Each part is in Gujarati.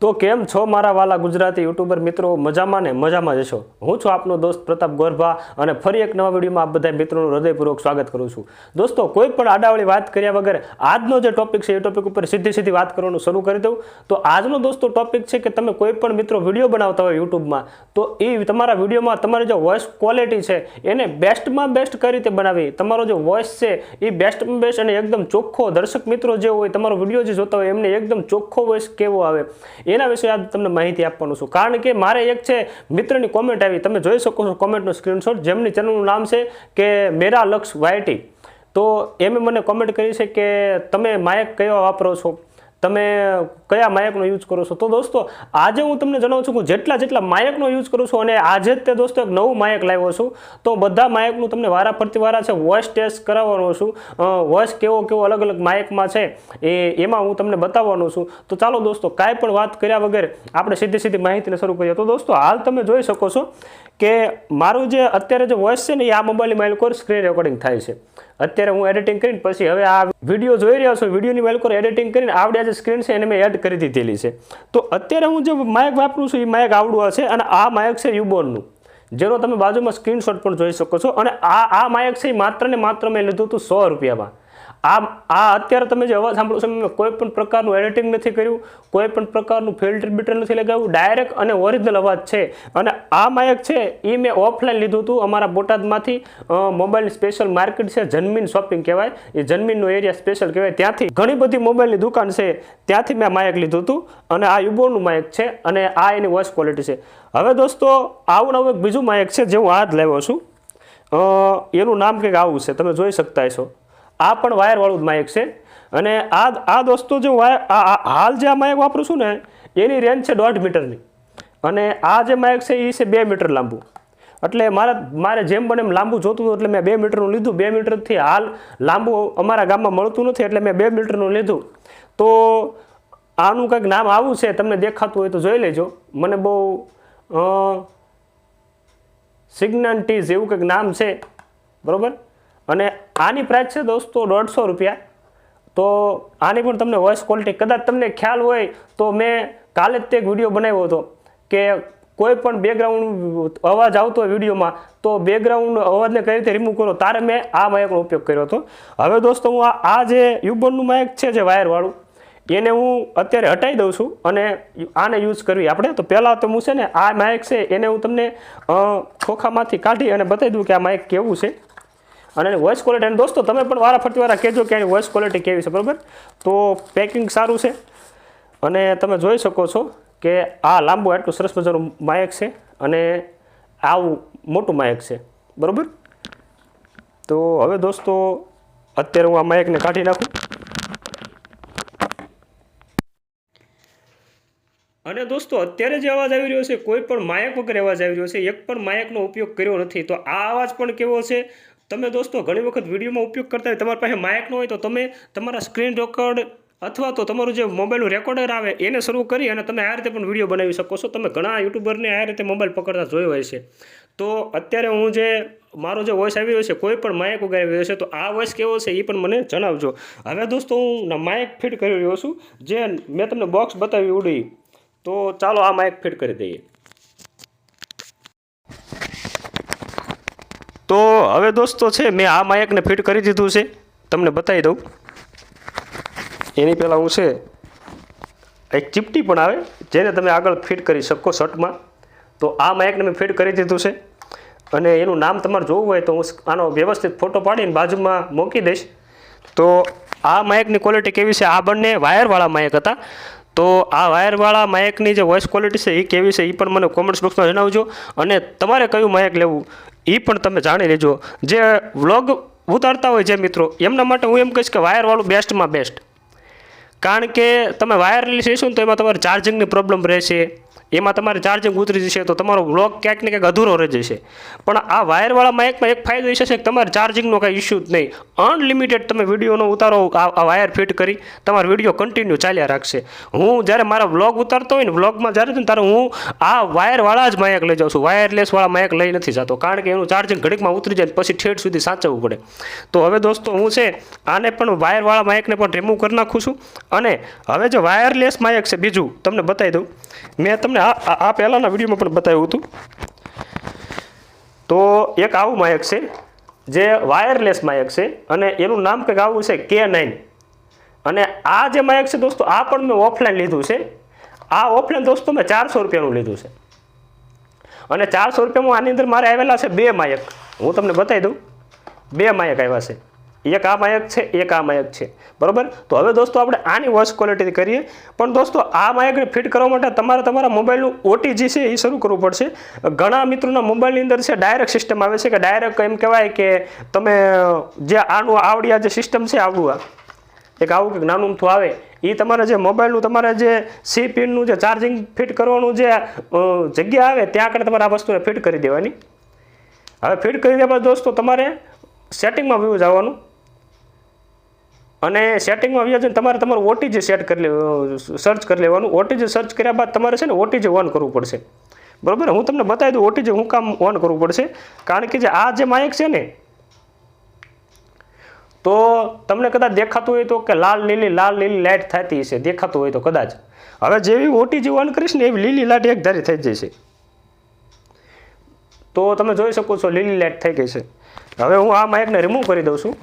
તો કેમ છો મારા વાલા ગુજરાતી યુટ્યુબર મિત્રો? મજામાં ને મજામાં જશો। હું છું આપનો દોસ્ત પ્રતાપ ગોરભા અને ફરી એક નવા વિડીયોમાં આપ બધા મિત્રોનું હૃદયપૂર્વક સ્વાગત કરું છું। દોસ્તો, કોઈ પણ આડાવળી વાત કર્યા વગર આજનો જે ટોપિક છે એ ટોપિક ઉપર સીધી વાત કરવાનું શરૂ કરી દઉં। તો આજનો દોસ્તો ટોપિક છે કે તમે કોઈ પણ મિત્રો વિડીયો બનાવતા હોય યુટ્યુબમાં, તો એ તમારા વિડીયોમાં તમારી જે વોઇસ ક્વોલિટી છે એને બેસ્ટમાં બેસ્ટ કઈ રીતે બનાવી, તમારો જે વોઇસ છે એ બેસ્ટમાં બેસ્ટ અને એકદમ ચોખ્ખો, દર્શક મિત્રો જે હોય તમારો વિડીયો જે જોતા હોય એમને એકદમ ચોખ્ખો વોઇસ કેવો આવે એના વિશે આજ તમને માહિતી આપવાનું છું। કારણ કે મારે એક છે મિત્રની કોમેન્ટ આવી, તમે જોઈ શકો છો કોમેન્ટનો સ્ક્રીનશોટ, જેમની ચેનલનું નામ છે કે મેરા લક્ષ વાયટી। તો એમે મને કોમેન્ટ કરી છે કે તમે માઇક કયો વાપરો છો, તમે કયા માઇકનો યુઝ કરો છો। તો દોસ્તો, આજે હું તમને જણાવું છું કે જેટલા માઇકનો યુઝ કરું છું અને આજે જ તે દોસ્તો એક નવું માઇક લાવ્યો છું। તો બધા માઇકનું તમને વારાફરતી છે વોઇસ ટેસ્ટ કરાવવાનો છું, વોઇસ કેવો અલગ અલગ માઇકમાં છે એમાં હું તમને બતાવવાનો છું। તો ચાલો દોસ્તો, કાંઈ પણ વાત કર્યા વગર આપણે સીધી માહિતીને શરૂ કરીએ। તો દોસ્તો, હાલ તમે જોઈ શકો છો કે મારું જે અત્યારે જે વોઇસ છે ને એ આ મોબાઈલની માઇલ પર સ્ક્રીન રેકોર્ડિંગ થાય છે। અત્યારે હું એડિટિંગ કરીને પછી હવે આ વિડીયો જોઈ રહ્યા છો, વિડીયોની માઇલ પર એડિટિંગ કરીને આવડે જે સ્ક્રીન છે એને મેં એડ કરી દીધેલી છે। તો અત્યારે હું જે માઇક વાપરું છું એ માઇક આવડું છે અને આ માઇક છે યુબોનનું, જેનો તમે બાજુમાં સ્ક્રીનશોટ પણ જોઈ શકો છો। અને આ માઇક છે એ માત્ર ને માત્ર મેં લીધું હતું 100 રૂપિયામાં। આ અત્યારે તમે જે અવાજ સાંભળો છો મેં કોઈ પણ પ્રકારનું એડિટિંગ નથી કર્યું, કોઈ પણ પ્રકારનું ફિલ્ટર બીટર નથી લગાવ્યું, ડાયરેક્ટ અને ઓરિજિનલ અવાજ છે। અને આ માઇક છે એ મેં ઓફલાઈન લીધું હતું અમારા બોટાદમાંથી, મોબાઈલની સ્પેશિયલ માર્કેટ છે, જનમીન શોપિંગ કહેવાય, એ જનમીનનો એરિયા સ્પેશિયલ કહેવાય, ત્યાંથી ઘણી બધી મોબાઈલની દુકાન છે, ત્યાંથી મેં માઇક લીધું હતું। અને આ યુબોનનું માઇક છે અને આ એની વોઇસ ક્વોલિટી છે। હવે દોસ્તો, આવું નવું એક બીજું માઇક છે જે હું આ જ લાવ્યો છું, એનું નામ કંઈક આવું છે, તમે જોઈ શકતા હશો। આ પણ વાયરવાળું જ માઇક છે અને આ દોસ્તો જે હાલ જે આ માઇક વાપરું છું ને એની રેન્જ છે 1.5 મીટરની અને આ જે માઇક છે એ છે 2 મીટર લાંબુ। એટલે મારે જેમ બને એમ લાંબુ જોતું હતું એટલે મેં 2 મીટરનું લીધું। 2 મીટરથી હાલ લાંબુ અમારા ગામમાં મળતું નથી એટલે મેં 2 મીટરનું લીધું। તો આનું કંઈક નામ આવું છે, તમને દેખાતું હોય તો જોઈ લેજો, મને બહુ સિગ્નાન્ટીઝ એવું કંઈક નામ છે, બરાબર। અને આની પ્રાઇસ છે દોસ્તો 150 રૂપિયા। તો આની પણ તમને વોઇસ ક્વોલિટી કદાચ તમને ખ્યાલ હોય તો મેં કાલે જ તે એક વિડીયો બનાવ્યો હતો કે કોઈ પણ બેકગ્રાઉન્ડ અવાજ આવતો હોય વિડીયોમાં તો બેકગ્રાઉન્ડ અવાજને કઈ રીતે રિમૂવ કરો, તારે મેં આ માઇકનો ઉપયોગ કર્યો હતો। હવે દોસ્તો, હું આ જે યુબોનનું માઇક છે જે વાયરવાળું એને હું અત્યારે હટાવી દઉં છું અને આને યુઝ કરવી આપણે। તો પહેલાં તો હું છે ને આ માઇક છે એને હું તમને ખોખામાંથી કાઢી અને બતાવી દઉં કે આ માઇક કેવું છે અને એની વોઇસ ક્વોલિટી। અને દોસ્તો, તમે પણ વારાફરતી કહેજો કે એની વોઇસ ક્વોલિટી કેવી છે, બરાબર। તો પેકિંગ સારું છે અને તમે જોઈ શકો છો કે આ લાંબુ આટલું સરસ મજાનું માઇક છે અને આવું મોટું માઇક છે, બરાબર। તો હવે દોસ્તો, અત્યારે હું આ માઇકને કાઢી નાખું અને દોસ્તો, અત્યારે જે અવાજ આવી રહ્યો છે કોઈ પણ માઇક વગર અવાજ આવી રહ્યો છે, એક પણ માઇકનો ઉપયોગ કર્યો નથી। તો આ અવાજ પણ કેવો છે, તમે દોસ્તો ઘણી વખત વિડીયોમાં ઉપયોગ કરતા હોય, તમારી પાસે માઇક ન હોય તો તમે તમારા સ્ક્રીન રેકોર્ડ અથવા તો તમારું જે મોબાઈલનું રેકોર્ડર આવે એને શરૂ કરી અને તમે આ રીતે પણ વિડીયો બનાવી શકો છો। તમે ઘણા યુટ્યુબરને આ રીતે મોબાઈલ પકડતા જોયો હોય છે। તો અત્યારે હું જે મારો જે વોઇસ આવી રહ્યો છે કોઈ પણ માઇક વગર આવી રહ્યો છે, તો આ વોઇસ કેવો છે એ પણ મને જણાવજો। હવે દોસ્તો, હું માઇક ફિટ કરી રહ્યો છું, જે મેં તમને બોક્સ બતાવી ઉડી। તો ચાલો આ માઇક ફિટ કરી દઈએ। તો હવે દોસ્તો છે મેં આ માઇકને ફિટ કરી દીધું છે, તમને બતાવી દઉં। એની પહેલાં હું છે એક ચીપટી પણ આવે જેને તમે આગળ ફિટ કરી શકો શર્ટમાં। તો આ માઇકને મેં ફિટ કરી દીધું છે અને એનું નામ તમારે જોવું હોય તો હું આનો વ્યવસ્થિત ફોટો પાડીને બાજુમાં મૂકી દઈશ। તો આ માઇકની ક્વોલિટી કેવી છે, આ બંને વાયરવાળા માઇક હતા। તો આ વાયરવાળા માઇકની જે વોઇસ ક્વોલિટી છે એ કેવી છે એ પણ મને કોમેન્ટ્સ બોક્સમાં જણાવજો અને તમારે કયું માઇક લેવું એ પણ તમે જાણી લેજો। જે વ્લોગ ઉતારતા હોય જે મિત્રો, એમના માટે હું એમ કહીશ કે વાયરવાળું બેસ્ટમાં બેસ્ટ। કારણ કે તમે વાયરલેસ લેશો ને તો એમાં તમારે ચાર્જિંગની પ્રોબ્લેમ રહેશે, એમાં તમારે ચાર્જિંગ ઉતરી જશે તો તમારો વ્લોગ ક્યાંક ને ક્યાંક અધૂરો રહી જશે. પણ આ વાયરવાળા માઇકમાં એક ફાયદો એ છે કે તમારે ચાર્જિંગનો કાંઈ ઇસ્યુ જ નહીં. અનલિમિટેડ તમે વિડીયોનો ઉતારો, આ વાયર ફિટ કરી તમારો વિડીયો કન્ટિન્યુ ચાલ્યા રાખશે. હું જ્યારે મારા વ્લોગ ઉતારતો હોય ને, વ્લોગમાં જ્યારે ને ત્યારે હું આ વાયરવાળા જ માઇક લઈ જાઉં છું, વાયરલેસવાળા માઇક લઈ નથી જતો, કારણ કે એનું ચાર્જિંગ ઘડીકમાં ઉતરી જાય પછી ઠેઠ સુધી સાચવવું પડે. તો હવે દોસ્તો હું છે આને પણ વાયરવાળા માઇકને પણ રિમૂવ કરી નાખું છું. અને હવે જે વાયરલેસ માઇક છે બીજું તમને બતાવી દઉં. મેં તમને આ પહેલાંના વિડીયોમાં પણ બતાવ્યું હતું. તો એક આવું માઇક છે જે વાયરલેસ માઇક છે અને એનું નામ કંઈક આવું છે K9. અને આ જે માઇક છે દોસ્તો, આ પણ મેં ઓફલાઈન લીધું છે. આ ઓફલાઈન દોસ્તો મેં 400 રૂપિયાનું લીધું છે. અને 400 રૂપિયામાં આની અંદર મારે આવેલા છે 2 માઇક. હું તમને બતાવી દઉં, 2 માઇક આવ્યા છે. એક આ માઇક છે, એક આ માઇક છે, બરાબર. તો હવે દોસ્તો આપણે આની વોઇસ ક્વોલિટી કરીએ. પણ દોસ્તો આ માઇકને ફિટ કરવા માટે તમારે તમારા મોબાઈલનું OTG છે એ શરૂ કરવું પડશે. ઘણા મિત્રોના મોબાઈલની અંદર છે ડાયરેક્ટ સિસ્ટમ આવે છે, કે ડાયરેક્ટ એમ કહેવાય કે તમે જે આનું આવડિયા જે સિસ્ટમ છે આવડું આ એક આવું કંઈક નાનું અમથું આવે, એ તમારે જે મોબાઈલનું તમારે જે C પિનનું જે ચાર્જિંગ ફિટ કરવાનું જે જગ્યા આવે ત્યાં આગળ તમારે આ વસ્તુને ફિટ કરી દેવાની. હવે ફિટ કરી દે બાદ દોસ્તો તમારે સેટિંગમાં વ્યૂ જવાનું અને સેટિંગમાં વ્યૂ જઈને તમારે તમારું OTG સેટ કરી સર્ચ કરી લેવાનું. OTG સર્ચ કર્યા બાદ તમારે છે ને OTG ઓન કરવું પડશે, બરાબર. હું તમને બતાવી દઉં OTG હું કામ ઓન કરવું પડશે. કારણ કે જે આ જે માઇક છે ને, તો તમને કદાચ દેખાતું હોય તો કે લાલ લીલી લાઇટ થતી હશે, દેખાતું હોય તો કદાચ. હવે જેવી OTG ઓન કરીશ ને એવી લીલી લાઇટ એક ધારી થઈ જશે. તો તમે જોઈ શકો છો લીલી લાઇટ થઈ ગઈ છે. હવે હું આ માઇકને રિમૂવ કરી દઉં છું.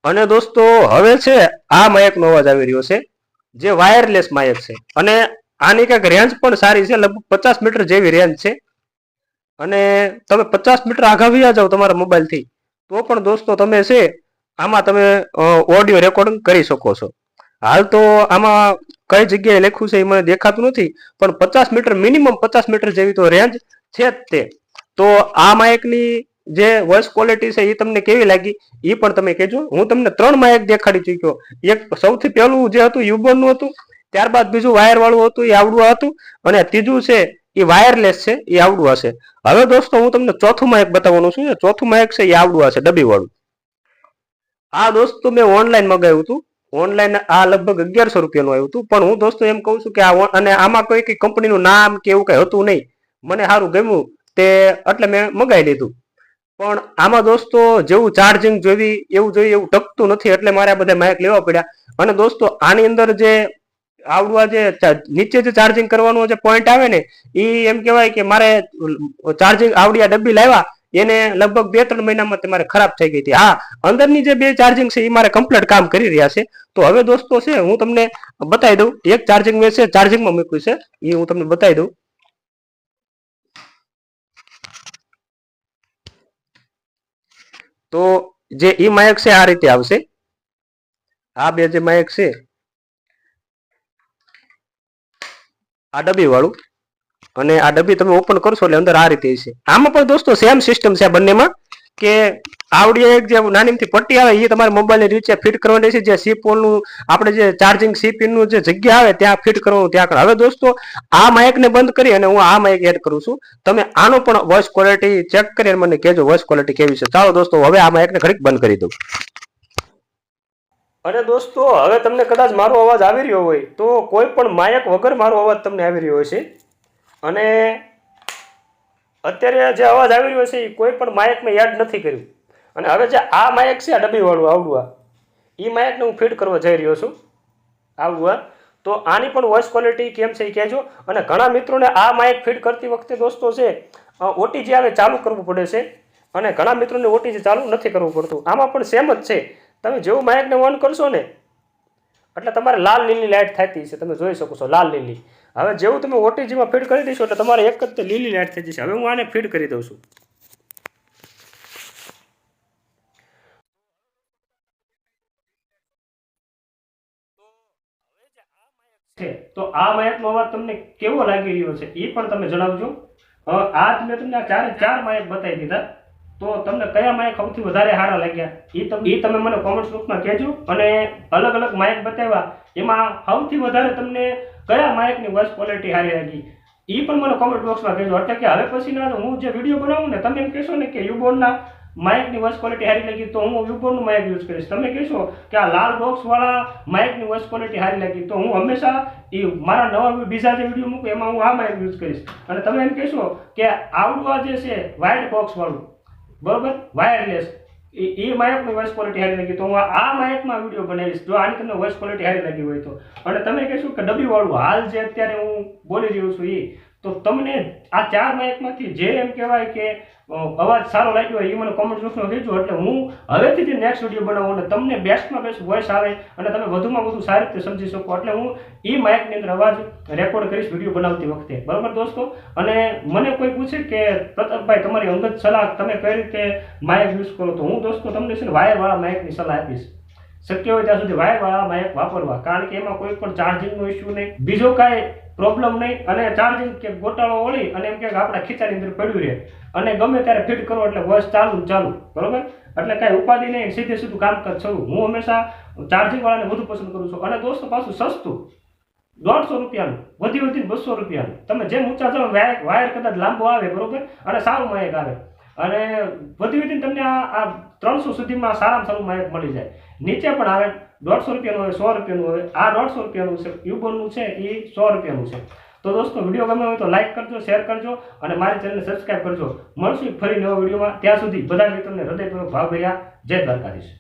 અને દોસ્તો હવે છે આ માઇકનો અવાજ આવી રહ્યો છે જે વાયરલેસ માઇક છે. અને આની કંઈક રેન્જ પણ સારી છે, લગભગ 50 મીટર જેવી રેન્જ છે. અને તમે 50 મીટર આગળ વ્યા જાઓ તમારા મોબાઈલથી તો પણ દોસ્તો તમે છે આમાં તમે ઓડિયો રેકોર્ડિંગ કરી શકો છો. હાલ તો આમાં કઈ જગ્યાએ લખ્યું છે એ મને દેખાતું નથી, પણ 50 મીટર મિનિમમ 50 મીટર જેવી તો રેન્જ છે જ તે. તો આ માઇકની જે વોઇસ ક્વોલિટી છે એ તમને કેવી લાગી એ પણ તમે કહેજો. હું તમને 3 માઇક દેખાડી ચૂક્યો. એક સૌથી પહેલું જે હતું યુબોનનું હતું, ત્યારબાદ બીજું વાયર વાળું હતું એ આવડું હતું, અને ત્રીજું છે એ વાયરલેસ છે એ આવડું હશે. હવે દોસ્તો હું તમને ચોથું માઇક બતાવવાનું છું. ચોથું માઇક છે એ આવડું હશે, ડબ્બી વાળું. આ દોસ્તો મેં ઓનલાઈન મંગાવ્યું હતું. ઓનલાઈન આ લગભગ 1100 રૂપિયાનું આવ્યું હતું. પણ હું દોસ્તો એમ કહું છું કે આ અને આમાં કોઈ કંપનીનું નામ કે એવું કઈ હતું નહીં. મને સારું ગમ્યું તે એટલે મેં મંગાવી લીધું. પણ આમાં દોસ્તો જેવું ચાર્જિંગ જોઈ એવું ટકતું નથી, એટલે મારે આ બધા માઇક લેવા પડ્યા. અને દોસ્તો આની અંદર જે આવડું જે નીચે જે ચાર્જિંગ કરવાનો જે પોઈન્ટ આવે ને, એ એમ કહેવાય કે મારે ચાર્જિંગ આવડિયા ડબ્બી લાવ્યા એને લગભગ 2-3 મહિનામાં તમારે ખરાબ થઈ ગઈ હતી. હા, અંદરની જે 2 ચાર્જિંગ છે એ મારે કમ્પ્લીટ કામ કરી રહ્યા છે. તો હવે દોસ્તો છે હું તમને બતાવી દઉં. એક ચાર્જિંગ મેં છે ચાર્જિંગમાં મૂક્યું છે એ હું તમને બતાવી દઉં. તો જે ઈ માઇક છે આ રીતે આવશે. આ 2 જે માઇક છે આ ડબ્બી વાળું અને આ ડબ્બી તમે ઓપન કરશો એટલે અંદર આ રીતે છે. આમાં પણ દોસ્તો સેમ સિસ્ટમ છે બંનેમાં, કે આવડી એક જે નાનીમથી પટ્ટી આવે એ તમારે મોબાઈલની રીચે ફિટ કરવાની છે. જે સી પોલનું આપણે જે ચાર્જિંગ સી પિનનું જે જગ્યા આવે ત્યાં ફિટ કરવાનું ત્યાં આગળ. હવે દોસ્તો આ માઇકને બંધ કરી અને હું આ માઇક એડ કરું છું. તમે આનો પણ વોઇસ ક્વોલિટી ચેક કરી મને કહેજો વોઇસ ક્વોલિટી કેવી છે. ચાલો દોસ્તો હવે આ માઇકને ઘડીક બંધ કરી દઉં. અને દોસ્તો હવે તમને કદાચ મારો અવાજ આવી રહ્યો હોય તો કોઈ પણ માઇક વગર મારો અવાજ તમને આવી રહ્યો હશે. અને અત્યારે જે અવાજ આવી રહ્યો છે એ કોઈ પણ માઇક મેં એડ નથી કર્યું. અને હવે જે આ માઇક છે આ ડબ્બી વાળું આવડું એ માઇકને હું ફિટ કરવા જઈ રહ્યો છું આવડું. તો આની પણ વોઇસ ક્વોલિટી કેમ છે એ કહેજો. અને ઘણા મિત્રોને આ માઇક ફિટ કરતી વખતે દોસ્તો છે OTG આવે ચાલુ કરવું પડે છે, અને ઘણા મિત્રોને OTG ચાલુ નથી કરવું પડતું. આમાં પણ સેમ જ છે. તમે જેવું માઇકને ઓન કરશો ને એટલે તમારે લાલ લીલી લાઇટ થતી છે, તમે જોઈ શકો છો લાલ લીલી. હવે જેવું તમે OTGમાં ફીડ કરી દઈશો એટલે તમારે એક જ લીલી લાઇટ થઈ જશે. હવે હું આને ફીડ કરી દઉં છું. તો આ માઇકનો અવાજ તમને કેવો લાગી રહ્યો છે એ પણ તમે જણાવજો. આ જ મેં તમને 4 માઇક બતાવી દીધા. તો તમને કયા માઇક સૌથી વધારે સારા લાગ્યા એ તમે મને કોમેન્ટ બોક્સમાં કહેજો. અને અલગ અલગ માઇક બતાવ્યા એમાં સૌથી વધારે તમને કયા માઇકની વોઇસ ક્વોલિટી સારી લાગી એ પણ મને કોમેન્ટ બોક્સમાં કહેજો. એટલે કે હવે પછીના હું જે વિડીયો બનાવું ને તમે એમ કહેશો ને કે યુબોનના માઇકની વોઇસ ક્વોલિટી સારી લાગી તો હું યુબોનનું માઇક યુઝ કરીશ. તમે કહેશો કે આ લાલ બોક્સવાળા માઇકની વોઇસ ક્વોલિટી સારી લાગી તો હું હંમેશા એ મારા નવા બીજા જે વિડીયો મૂકું એમાં હું આ માઇક યુઝ કરીશ. અને તમે એમ કહેશો કે આવડું આ જે છે વાઇટ બોક્સવાળું બરોબર વાયરલેસ એ માઇકની વોઇસ ક્વોલિટી સારી લાગી તો હું આ માઇકમાં વિડીયો બનાવીશ જો આની તમને વોઇસ ક્વોલિટી સારી લાગી હોય તો. અને તમે કહેશો કે ડબ્બીવાળું હાલ જે અત્યારે હું બોલી રહ્યો છું એ તો તમને આ 4 માઇકમાંથી જે એમ કહેવાય કે અવાજ સારો લાગ્યો હોય એ મને કોમેન્ટ બોક્સમાં કહેજો. એટલે હું હવેથી જે નેક્સ્ટ વિડીયો બનાવું અને તમને બેસ્ટમાં બેસ્ટ વોઇસ આવે અને તમે વધુમાં વધુ સારી રીતે સમજી શકો એટલે હું એ માઇકની અંદર અવાજ રેકોર્ડ કરીશ વિડીયો બનાવતી વખતે. બરાબર દોસ્તો. અને મને કોઈ પૂછે કે પ્રતાપભાઈ તમારી અંગત સલાહ તમે કઈ રીતે માઇક યુઝ કરો તો હું દોસ્તો તમને છે ને વાયરવાળા માઇકની સલાહ આપીશ. શક્ય હોય ત્યાં સુધી વાયરવાળા માઇક વાપરવા કારણ કે એમાં કોઈ પણ ચાર્જિંગનો ઇસ્યુ નહીં બીજો કાંઈ પ્રોબ્લેમ નહીં અને ચાર્જિંગ કે ગોટાળો વળી અને એમ કે આપણા ખીચાની અંદર પડ્યું રહે અને ગમે ત્યારે ફિટ કરો એટલે વોઇસ ચાલુ બરોબર. એટલે કાંઈ ઉપાધિ નહીં સીધે સીધું કામકાજ થયું. હું હંમેશા ચાર્જિંગવાળાને વધુ પસંદ કરું છું. અને દોસ્તો પાછું સસ્તું 150 રૂપિયાનું વધીને 200 રૂપિયાનું તમે જેમ ઊંચા જાઓ વાયર કદાચ લાંબો આવે બરોબર અને સારું માઇક આવે અને વધીને તમને આ 300 સુધીમાં સારામાં સારું માઇક મળી જાય. નીચે પણ આવે 150 રૂપિયાનું હોય 100 રૂપિયાનું હોય આ 150 રૂપિયાનું છે યુબોનનું છે એ 100 રૂપિયાનું છે. તો દોસ્તો વિડીયો ગમે હોય તો લાઈક કરજો શેર કરજો અને મારી ચેનલને સબસ્ક્રાઈબ કરજો. મળશું ફરી નવા વિડીયોમાં ત્યાં સુધી બધા મિત્રોને હૃદયપૂર્વક ભાવભર્યા જય દ્વારકાધીશ.